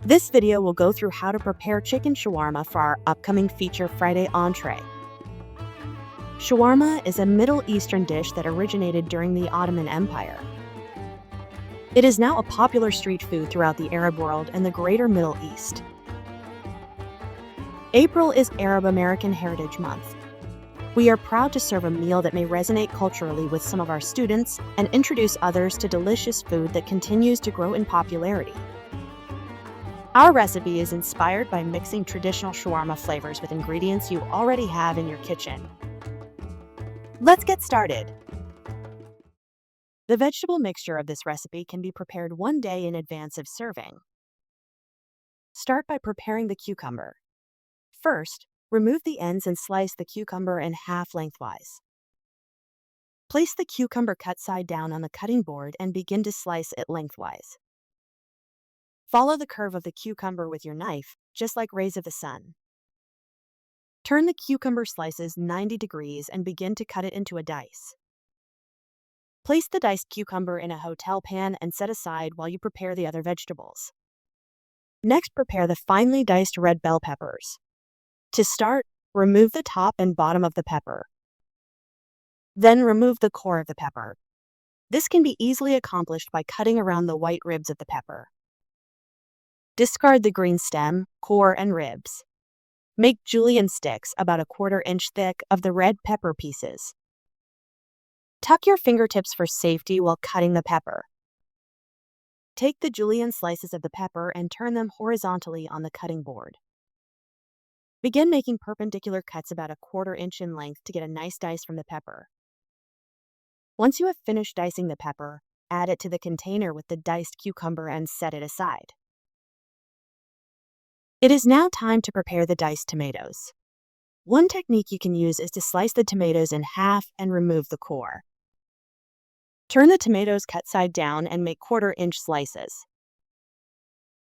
This video will go through how to prepare chicken shawarma for our upcoming feature Friday entree. Shawarma is a Middle Eastern dish that originated during the Ottoman Empire. It is now a popular street food throughout the Arab world and the greater Middle East. April is Arab American Heritage Month. We are proud to serve a meal that may resonate culturally with some of our students and introduce others to delicious food that continues to grow in popularity. Our recipe is inspired by mixing traditional shawarma flavors with ingredients you already have in your kitchen. Let's get started. The vegetable mixture of this recipe can be prepared one day in advance of serving. Start by preparing the cucumber. First, remove the ends and slice the cucumber in half lengthwise. Place the cucumber cut side down on the cutting board and begin to slice it lengthwise. Follow the curve of the cucumber with your knife, just like rays of the sun. Turn the cucumber slices 90 degrees and begin to cut it into a dice. Place the diced cucumber in a hotel pan and set aside while you prepare the other vegetables. Next, prepare the finely diced red bell peppers. To start, remove the top and bottom of the pepper. Then remove the core of the pepper. This can be easily accomplished by cutting around the white ribs of the pepper. Discard the green stem, core, and ribs. Make julienne sticks about 1/4 inch thick of the red pepper pieces. Tuck your fingertips for safety while cutting the pepper. Take the julienne slices of the pepper and turn them horizontally on the cutting board. Begin making perpendicular cuts about 1/4 inch in length to get a nice dice from the pepper. Once you have finished dicing the pepper, add it to the container with the diced cucumber and set it aside. It is now time to prepare the diced tomatoes. One technique you can use is to slice the tomatoes in half and remove the core. Turn the tomatoes cut side down and make 1/4 inch slices.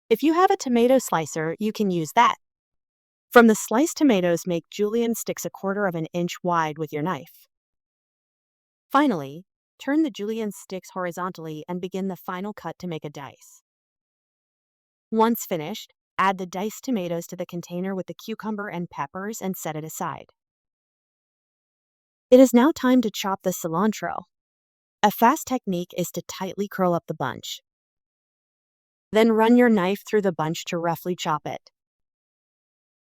If you have a tomato slicer, you can use that. From the sliced tomatoes, make julienne sticks 1/4 inch wide with your knife. Finally, turn the julienne sticks horizontally and begin the final cut to make a dice. Once finished, add the diced tomatoes to the container with the cucumber and peppers and set it aside. It is now time to chop the cilantro. A fast technique is to tightly curl up the bunch. Then run your knife through the bunch to roughly chop it.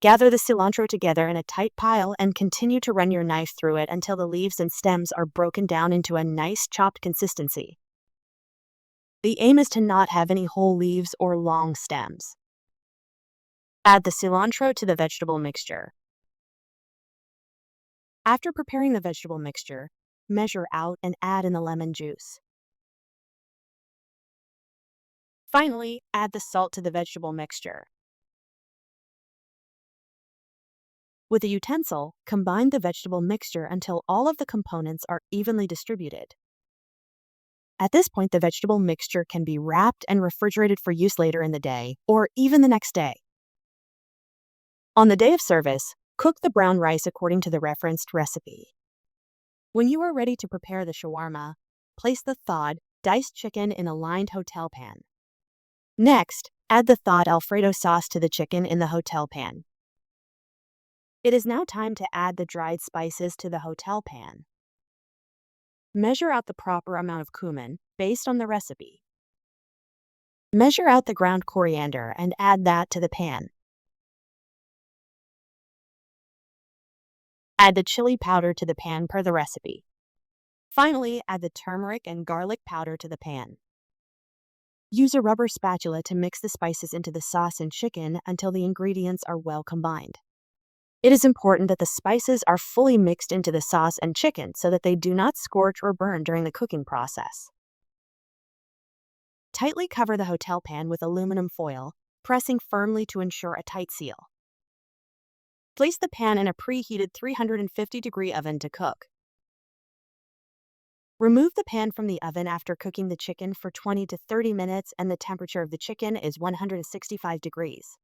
Gather the cilantro together in a tight pile and continue to run your knife through it until the leaves and stems are broken down into a nice chopped consistency. The aim is to not have any whole leaves or long stems. Add the cilantro to the vegetable mixture. After preparing the vegetable mixture, measure out and add in the lemon juice. Finally, add the salt to the vegetable mixture. With a utensil, combine the vegetable mixture until all of the components are evenly distributed. At this point, the vegetable mixture can be wrapped and refrigerated for use later in the day, or even the next day. On the day of service, cook the brown rice according to the referenced recipe. When you are ready to prepare the shawarma, place the thawed, diced chicken in a lined hotel pan. Next, add the thawed Alfredo sauce to the chicken in the hotel pan. It is now time to add the dried spices to the hotel pan. Measure out the proper amount of cumin based on the recipe. Measure out the ground coriander and add that to the pan. Add the chili powder to the pan per the recipe. Finally, add the turmeric and garlic powder to the pan. Use a rubber spatula to mix the spices into the sauce and chicken until the ingredients are well combined. It is important that the spices are fully mixed into the sauce and chicken so that they do not scorch or burn during the cooking process. Tightly cover the hotel pan with aluminum foil, pressing firmly to ensure a tight seal. Place the pan in a preheated 350-degree oven to cook. Remove the pan from the oven after cooking the chicken for 20 to 30 minutes and the temperature of the chicken is 165 degrees.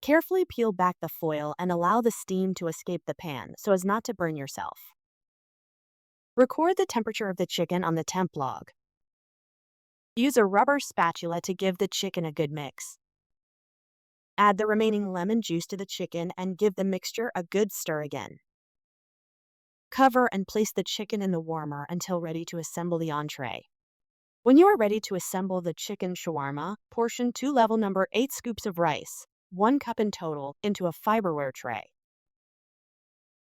Carefully peel back the foil and allow the steam to escape the pan so as not to burn yourself. Record the temperature of the chicken on the temp log. Use a rubber spatula to give the chicken a good mix. Add the remaining lemon juice to the chicken and give the mixture a good stir again. Cover and place the chicken in the warmer until ready to assemble the entree. When you are ready to assemble the chicken shawarma, portion 2 level number 8 scoops of rice, 1 cup in total, into a fiberware tray.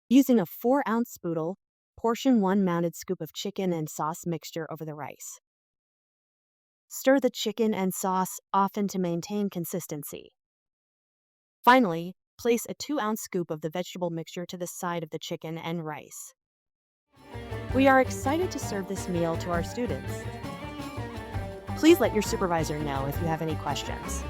Using a 4-ounce spoodle, portion 1 mounted scoop of chicken and sauce mixture over the rice. Stir the chicken and sauce often to maintain consistency. Finally, place a 2-ounce scoop of the vegetable mixture to the side of the chicken and rice. We are excited to serve this meal to our students. Please let your supervisor know if you have any questions.